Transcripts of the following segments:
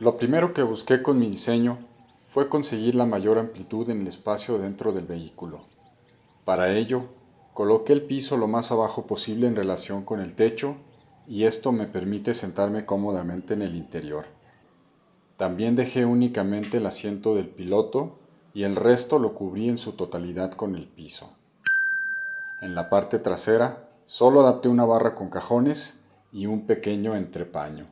Lo primero que busqué con mi diseño fue conseguir la mayor amplitud en el espacio dentro del vehículo. Para ello, coloqué el piso lo más abajo posible en relación con el techo y esto me permite sentarme cómodamente en el interior. También dejé únicamente el asiento del piloto y el resto lo cubrí en su totalidad con el piso. En la parte trasera solo adapté una barra con cajones y un pequeño entrepaño.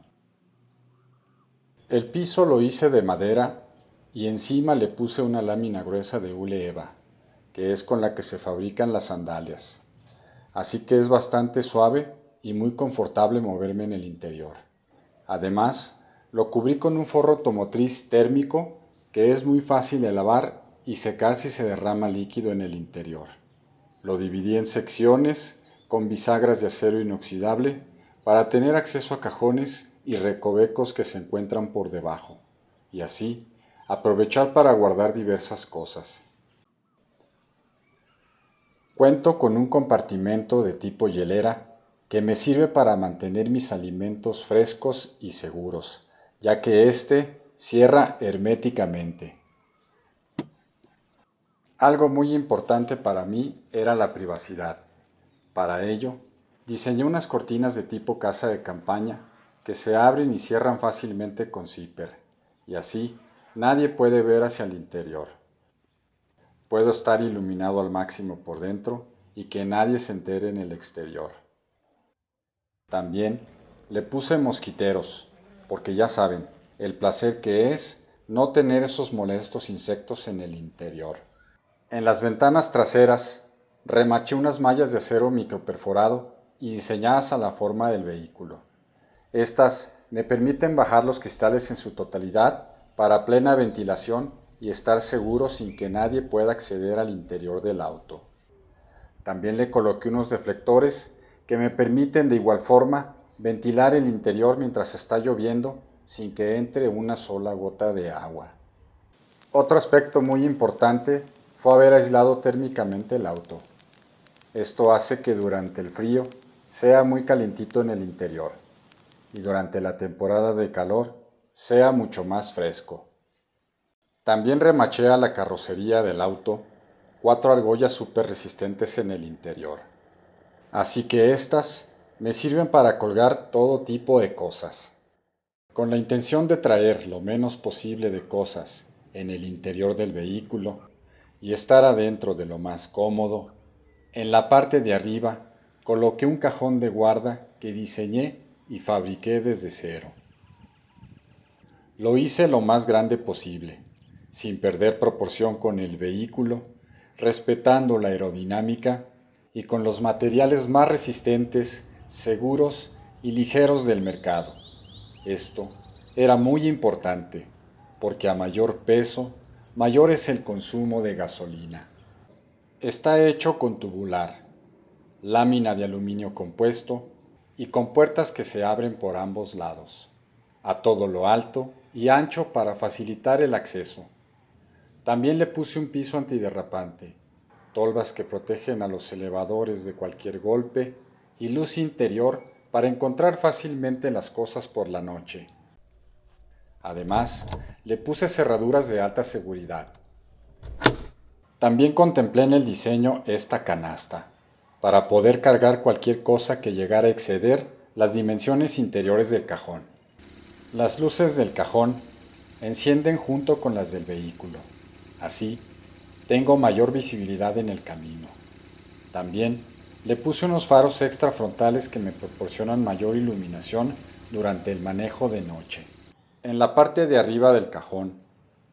El piso lo hice de madera y encima le puse una lámina gruesa de hule eva, que es con la que se fabrican las sandalias. Así que es bastante suave y muy confortable moverme en el interior. Además, lo cubrí con un forro automotriz térmico que es muy fácil de lavar y secar si se derrama líquido en el interior. Lo dividí en secciones con bisagras de acero inoxidable para tener acceso a cajones y recovecos que se encuentran por debajo, y así aprovechar para guardar diversas cosas. Cuento con un compartimento de tipo hielera que me sirve para mantener mis alimentos frescos y seguros, ya que éste cierra herméticamente. Algo muy importante para mí era la privacidad. Para ello, diseñé unas cortinas de tipo casa de campaña que se abren y cierran fácilmente con zipper, y así nadie puede ver hacia el interior. Puedo estar iluminado al máximo por dentro y que nadie se entere en el exterior. También le puse mosquiteros, porque ya saben, el placer que es no tener esos molestos insectos en el interior. En las ventanas traseras remaché unas mallas de acero microperforado y diseñadas a la forma del vehículo. Estas me permiten bajar los cristales en su totalidad para plena ventilación y estar seguro sin que nadie pueda acceder al interior del auto. También le coloqué unos deflectores que me permiten de igual forma ventilar el interior mientras está lloviendo sin que entre una sola gota de agua. Otro aspecto muy importante fue haber aislado térmicamente el auto. Esto hace que durante el frío sea muy calientito en el interior y durante la temporada de calor sea mucho más fresco. También remaché a la carrocería del auto 4 argollas súper resistentes en el interior. Así que estas me sirven para colgar todo tipo de cosas. Con la intención de traer lo menos posible de cosas en el interior del vehículo y estar adentro de lo más cómodo, en la parte de arriba coloqué un cajón de guarda que diseñé y fabriqué desde cero. Lo hice lo más grande posible, sin perder proporción con el vehículo, respetando la aerodinámica y con los materiales más resistentes, seguros y ligeros del mercado. Esto era muy importante, porque a mayor peso, mayor es el consumo de gasolina. Está hecho con tubular, lámina de aluminio compuesto y con puertas que se abren por ambos lados, a todo lo alto y ancho para facilitar el acceso. También le puse un piso antiderrapante, tolvas que protegen a los elevadores de cualquier golpe y luz interior para encontrar fácilmente las cosas por la noche. Además, le puse cerraduras de alta seguridad. También contemplé en el diseño esta canasta, para poder cargar cualquier cosa que llegara a exceder las dimensiones interiores del cajón. Las luces del cajón encienden junto con las del vehículo. Así, tengo mayor visibilidad en el camino. También le puse unos faros extra frontales que me proporcionan mayor iluminación durante el manejo de noche. En la parte de arriba del cajón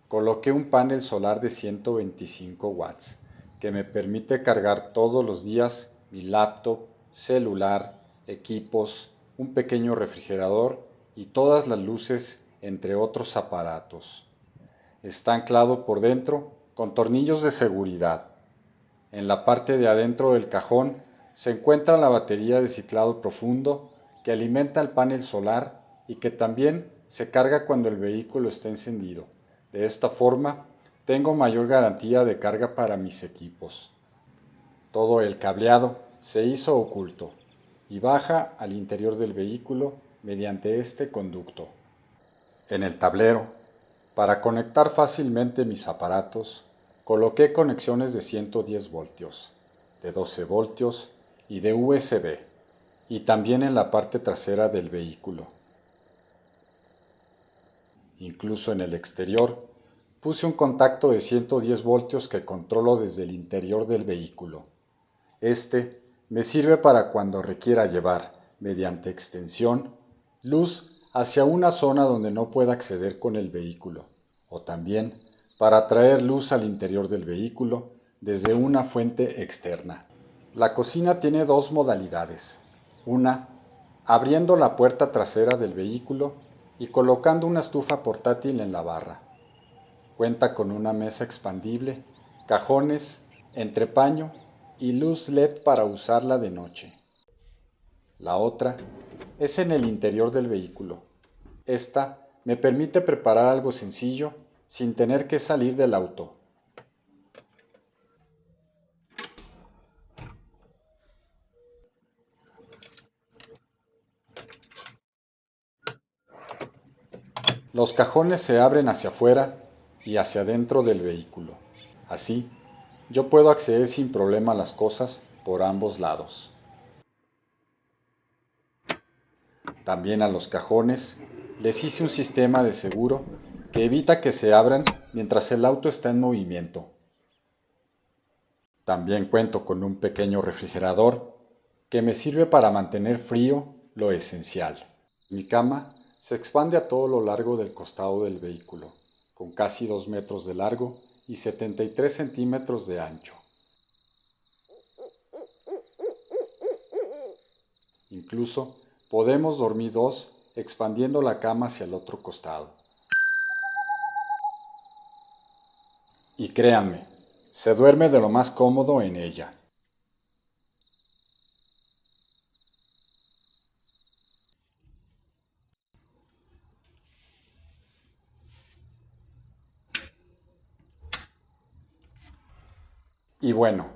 coloqué un panel solar de 125 watts que me permite cargar todos los días mi laptop, celular, equipos, un pequeño refrigerador y todas las luces, entre otros aparatos. Está anclado por dentro con tornillos de seguridad. En la parte de adentro del cajón se encuentra la batería de ciclado profundo que alimenta el panel solar y que también se carga cuando el vehículo está encendido. De esta forma, tengo mayor garantía de carga para mis equipos. Todo el cableado se hizo oculto y baja al interior del vehículo mediante este conducto. En el tablero, para conectar fácilmente mis aparatos, coloqué conexiones de 110 voltios, de 12 voltios y de USB, y también en la parte trasera del vehículo. Incluso en el exterior, puse un contacto de 110 voltios que controlo desde el interior del vehículo. Este me sirve para cuando requiera llevar, mediante extensión, luz hacia una zona donde no pueda acceder con el vehículo, o también para traer luz al interior del vehículo desde una fuente externa. La cocina tiene dos modalidades. Una, abriendo la puerta trasera del vehículo y colocando una estufa portátil en la barra. Cuenta con una mesa expandible, cajones, entrepaño y luz LED para usarla de noche. La otra es en el interior del vehículo. Esta me permite preparar algo sencillo sin tener que salir del auto. Los cajones se abren hacia afuera y hacia adentro del vehículo. Así, yo puedo acceder sin problema a las cosas por ambos lados. También a los cajones les hice un sistema de seguro que evita que se abran mientras el auto está en movimiento. También cuento con un pequeño refrigerador que me sirve para mantener frío lo esencial. Mi cama se expande a todo lo largo del costado del vehículo, con casi 2 metros de largo y 73 centímetros de ancho. Incluso podemos dormir dos expandiendo la cama hacia el otro costado. Y créanme, se duerme de lo más cómodo en ella. Y bueno,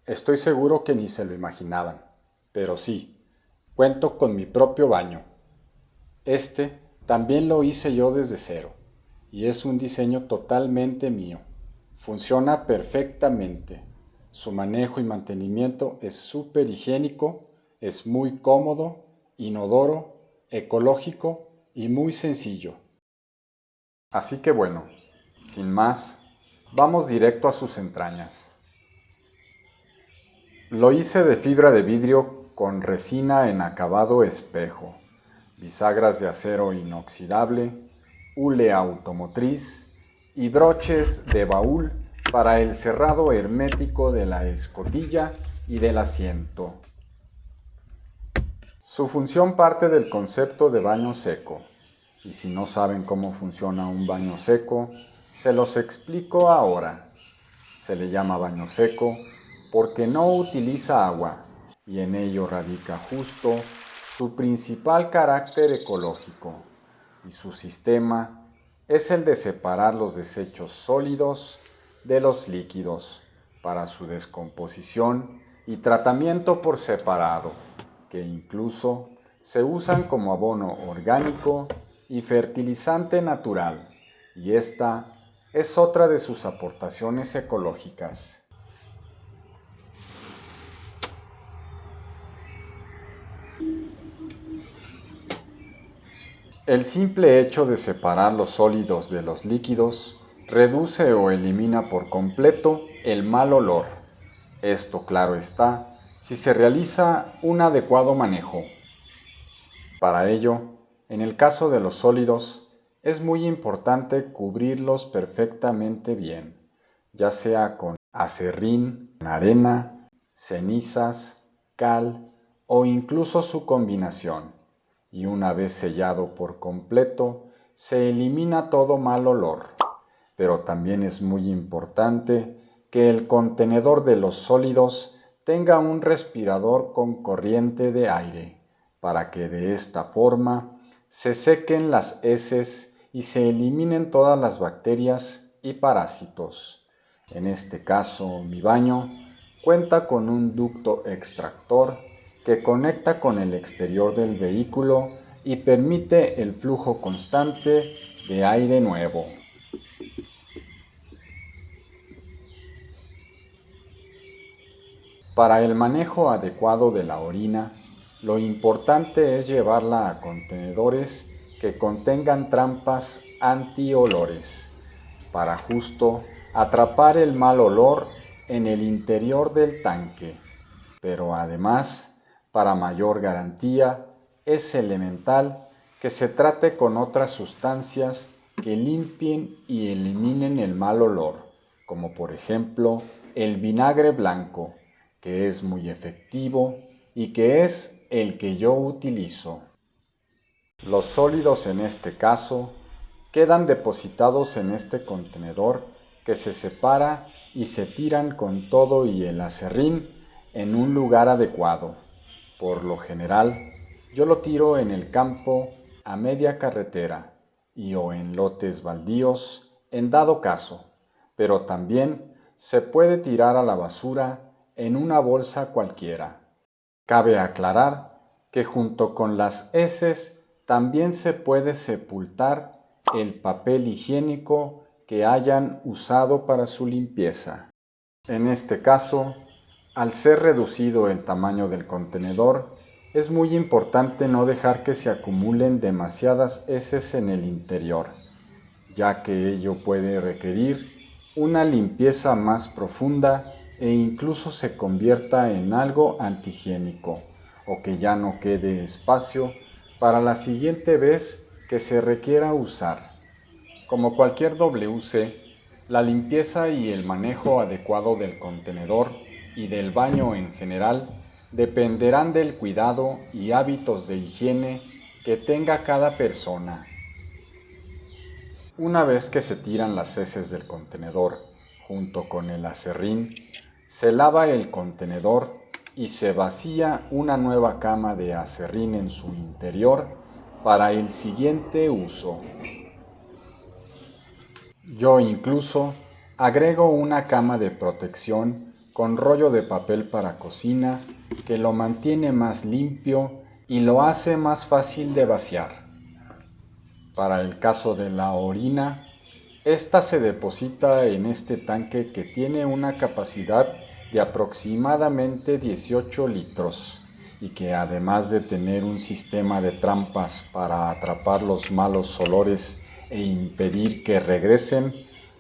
estoy seguro que ni se lo imaginaban, pero sí, cuento con mi propio baño. Este también lo hice yo desde cero, y es un diseño totalmente mío. Funciona perfectamente. Su manejo y mantenimiento es súper higiénico, es muy cómodo, inodoro, ecológico y muy sencillo. Así que bueno, sin más, vamos directo a sus entrañas. Lo hice de fibra de vidrio con resina en acabado espejo, bisagras de acero inoxidable, hule automotriz y broches de baúl para el cerrado hermético de la escotilla y del asiento. Su función parte del concepto de baño seco, y si no saben cómo funciona un baño seco, se los explico ahora. Se le llama baño seco porque no utiliza agua, y en ello radica justo su principal carácter ecológico, y su sistema es el de separar los desechos sólidos de los líquidos para su descomposición y tratamiento por separado, que incluso se usan como abono orgánico y fertilizante natural, y esta es otra de sus aportaciones ecológicas. El simple hecho de separar los sólidos de los líquidos reduce o elimina por completo el mal olor. Esto, claro está, si se realiza un adecuado manejo. Para ello, en el caso de los sólidos, es muy importante cubrirlos perfectamente bien, ya sea con acerrín, arena, cenizas, cal o incluso su combinación, y una vez sellado por completo, se elimina todo mal olor. Pero también es muy importante que el contenedor de los sólidos tenga un respirador con corriente de aire, para que de esta forma se sequen las heces y se eliminen todas las bacterias y parásitos. En este caso, mi baño cuenta con un ducto extractor que conecta con el exterior del vehículo y permite el flujo constante de aire nuevo. Para el manejo adecuado de la orina, lo importante es llevarla a contenedores que contengan trampas antiolores, para justo atrapar el mal olor en el interior del tanque. Pero además, para mayor garantía, es elemental que se trate con otras sustancias que limpien y eliminen el mal olor, como por ejemplo el vinagre blanco, que es muy efectivo y que es el que yo utilizo. Los sólidos en este caso quedan depositados en este contenedor que se separa y se tiran con todo y el aserrín en un lugar adecuado. Por lo general, yo lo tiro en el campo a media carretera y o en lotes baldíos en dado caso, pero también se puede tirar a la basura en una bolsa cualquiera. Cabe aclarar que junto con las heces también se puede sepultar el papel higiénico que hayan usado para su limpieza. En este caso, al ser reducido el tamaño del contenedor, es muy importante no dejar que se acumulen demasiadas heces en el interior, ya que ello puede requerir una limpieza más profunda e incluso se convierta en algo antihigiénico, o que ya no quede espacio para la siguiente vez que se requiera usar. Como cualquier WC, la limpieza y el manejo adecuado del contenedor y del baño en general dependerán del cuidado y hábitos de higiene que tenga cada persona. Una vez que se tiran las heces del contenedor junto con el aserrín, se lava el contenedor y se vacía una nueva cama de aserrín en su interior para el siguiente uso. Yo incluso agrego una cama de protección con rollo de papel para cocina que lo mantiene más limpio y lo hace más fácil de vaciar. Para el caso de la orina, esta se deposita en este tanque que tiene una capacidad de aproximadamente 18 litros y que además de tener un sistema de trampas para atrapar los malos olores e impedir que regresen,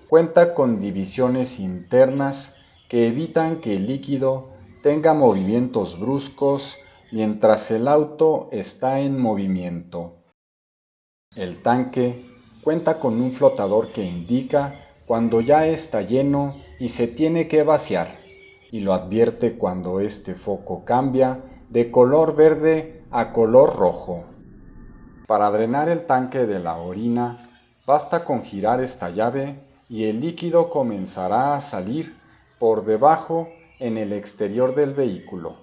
cuenta con divisiones internas que evitan que el líquido tenga movimientos bruscos mientras el auto está en movimiento. El tanque cuenta con un flotador que indica cuando ya está lleno y se tiene que vaciar, y lo advierte cuando este foco cambia de color verde a color rojo. Para drenar el tanque de la orina, basta con girar esta llave y el líquido comenzará a salir por debajo en el exterior del vehículo.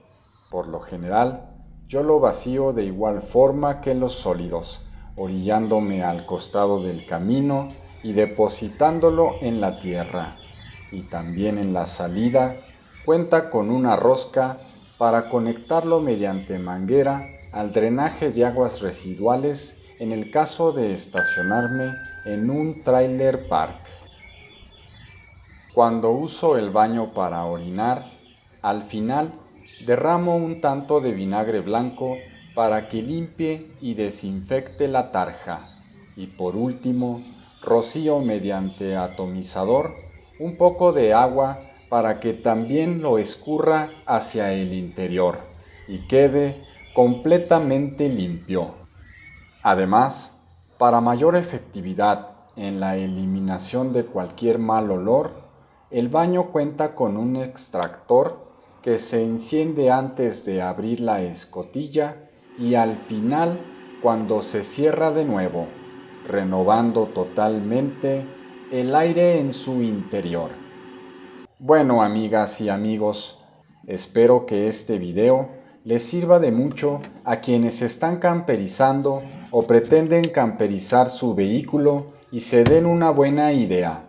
Por lo general, yo lo vacío de igual forma que los sólidos, orillándome al costado del camino y depositándolo en la tierra. Y también en la salida cuenta con una rosca para conectarlo mediante manguera al drenaje de aguas residuales en el caso de estacionarme en un trailer park. Cuando uso el baño para orinar, al final derramo un tanto de vinagre blanco para que limpie y desinfecte la tarja, y por último rocío mediante atomizador un poco de agua para que también lo escurra hacia el interior y quede completamente limpio. Además, para mayor efectividad en la eliminación de cualquier mal olor, el baño cuenta con un extractor que se enciende antes de abrir la escotilla y al final cuando se cierra de nuevo, renovando totalmente el aire en su interior. Bueno, amigas y amigos, espero que este video les sirva de mucho a quienes están camperizando o pretenden camperizar su vehículo y se den una buena idea